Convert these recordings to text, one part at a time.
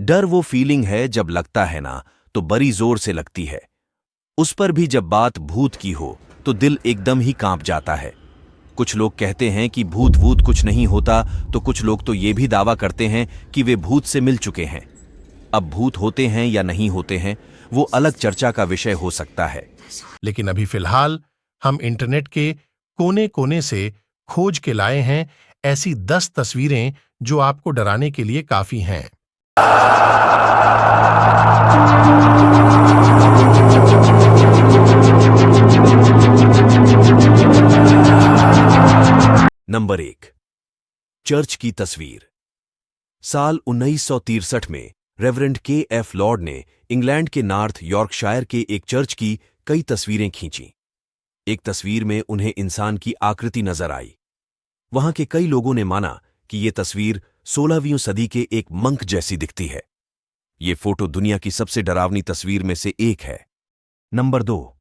डर वो फीलिंग है जब लगता है ना तो बड़ी जोर से लगती है। उस पर भी जब बात भूत की हो तो दिल एकदम ही कांप जाता है। कुछ लोग कहते हैं कि भूत वूत कुछ नहीं होता, तो कुछ लोग तो ये भी दावा करते हैं कि वे भूत से मिल चुके हैं। अब भूत होते हैं या नहीं होते हैं वो अलग चर्चा का विषय हो सकता है, लेकिन अभी फिलहाल हम इंटरनेट के कोने कोने से खोज के लाए हैं ऐसी 10 तस्वीरें जो आपको डराने के लिए काफी हैं। नंबर 1, चर्च की तस्वीर। साल 1963 में रेवरेंड के.एफ. लॉर्ड ने इंग्लैंड के नॉर्थ यॉर्कशायर के एक चर्च की कई तस्वीरें खींची। एक तस्वीर में उन्हें इंसान की आकृति नजर आई। वहां के कई लोगों ने माना कि ये तस्वीर 16वीं सदी के एक मंक जैसी दिखती है। ये फोटो दुनिया की सबसे डरावनी तस्वीर में से एक है। नंबर 2,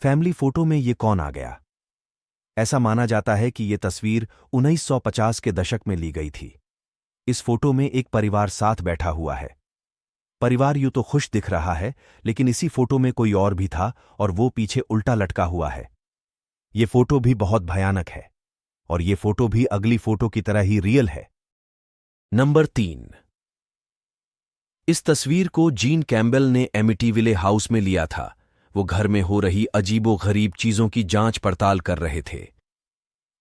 फैमिली फोटो में ये कौन आ गया। ऐसा माना जाता है कि ये तस्वीर 1950 के दशक में ली गई थी। इस फोटो में एक परिवार साथ बैठा हुआ है। परिवार यूं तो खुश दिख रहा है, लेकिन इसी फोटो में कोई और भी था और वो पीछे उल्टा लटका हुआ है। ये फोटो भी बहुत भयानक है और ये फोटो भी अगली फोटो की तरह ही रियल है। नंबर 3, इस तस्वीर को जीन कैम्बेल ने एमिटीविले हाउस में लिया था। वो घर में हो रही अजीबोगरीब चीजों की जांच पड़ताल कर रहे थे।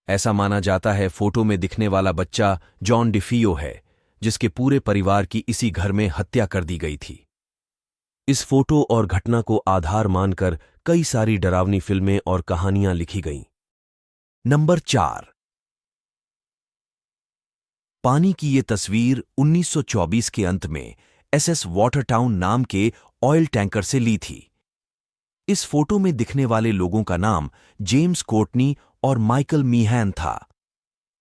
ऐसा माना जाता है फोटो में दिखने वाला बच्चा जॉन डिफियो है, जिसके पूरे परिवार की इसी घर में हत्या कर दी गई थी। इस फोटो और घटना को आधार मानकर कई सारी डरावनी फिल्में और कहानियां लिखी गईं। नंबर 4, पानी की ये तस्वीर 1924 के अंत में एसएस वाटरटाउन नाम के ऑयल टैंकर से ली थी। इस फोटो में दिखने वाले लोगों का नाम जेम्स कोर्टनी और माइकल मीहैन था।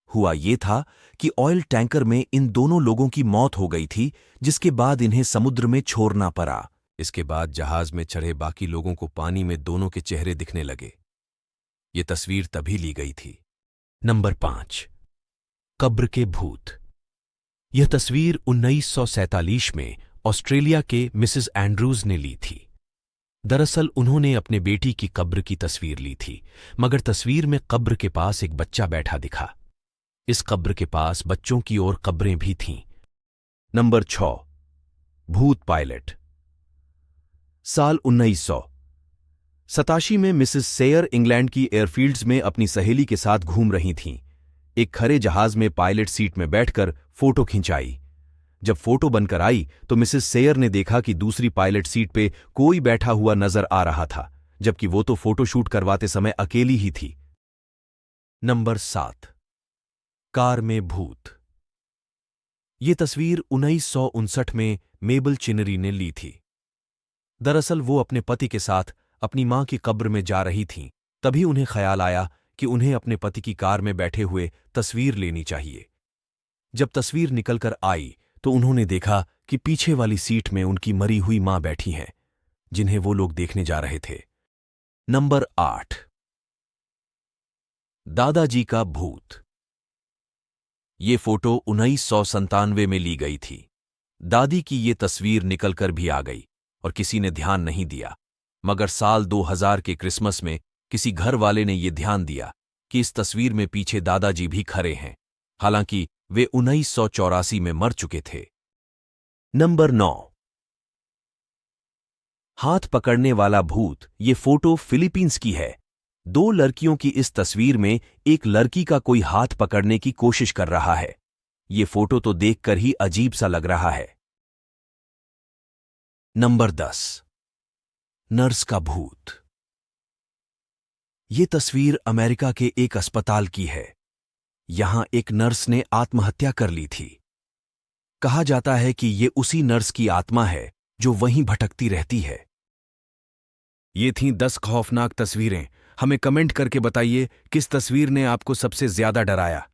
हुआ ये था कि ऑयल टैंकर में इन दोनों लोगों की मौत हो गई थी, जिसके बाद इन्हें समुद्र में छोड़ना पड़ा। इसके बाद जहाज में चढ़े बाकी लोगों को पानी में दोनों के चेहरे दिखने लगे। ये तस्वीर तभी ली गई थी। नंबर 5, कब्र के भूत। यह तस्वीर 1947 में ऑस्ट्रेलिया के मिसेस एंड्रूज ने ली थी। दरअसल उन्होंने अपने बेटी की कब्र की तस्वीर ली थी, मगर तस्वीर में कब्र के पास एक बच्चा बैठा दिखा। इस कब्र के पास बच्चों की और कब्रें भी थीं। नंबर 6, भूत पायलट। साल 1987 में मिसेस सेयर इंग्लैंड की एयरफील्ड्स में अपनी सहेली के साथ घूम रही थीं। एक खरे जहाज में पायलट सीट में बैठकर फोटो खिंचाई। जब फोटो बनकर आई तो मिसेस सेयर ने देखा कि दूसरी पायलट सीट पे कोई बैठा हुआ नजर आ रहा था, जबकि वो तो फोटो शूट करवाते समय अकेली ही थी। नंबर 7, कार में भूत। ये तस्वीर 1959 में मेबल चिनरी ने ली थी। दरअसल वो अपने पति के साथ अपनी मां की कब्र में जा रही थीं। तभी उन्हें ख्याल आया कि उन्हें अपने पति की कार में बैठे हुए तस्वीर लेनी चाहिए। जब तस्वीर निकलकर आई तो उन्होंने देखा कि पीछे वाली सीट में उनकी मरी हुई मां बैठी हैं, जिन्हें वो लोग देखने जा रहे थे। नंबर 8, दादाजी का भूत। ये फोटो 1997 में ली गई थी। दादी की ये तस्वीर निकलकर भी आ गई और किसी ने ध्यान नहीं दिया, मगर साल 2000 के क्रिसमस में किसी घर वाले ने ये ध्यान दिया कि इस तस्वीर में पीछे दादाजी भी खड़े हैं, हालांकि वे 1984 में मर चुके थे। नंबर 9, हाथ पकड़ने वाला भूत। ये फोटो फिलीपींस की है। 2 लड़कियों की इस तस्वीर में एक लड़की का कोई हाथ पकड़ने की कोशिश कर रहा है। ये फोटो तो देखकर ही अजीब सा लग रहा है। नंबर 10, नर्स का भूत। ये तस्वीर अमेरिका के एक अस्पताल की है। यहां एक नर्स ने आत्महत्या कर ली थी। कहा जाता है कि ये उसी नर्स की आत्मा है जो वहीं भटकती रहती है। ये थीं 10 खौफनाक तस्वीरें। हमें कमेंट करके बताइए किस तस्वीर ने आपको सबसे ज्यादा डराया।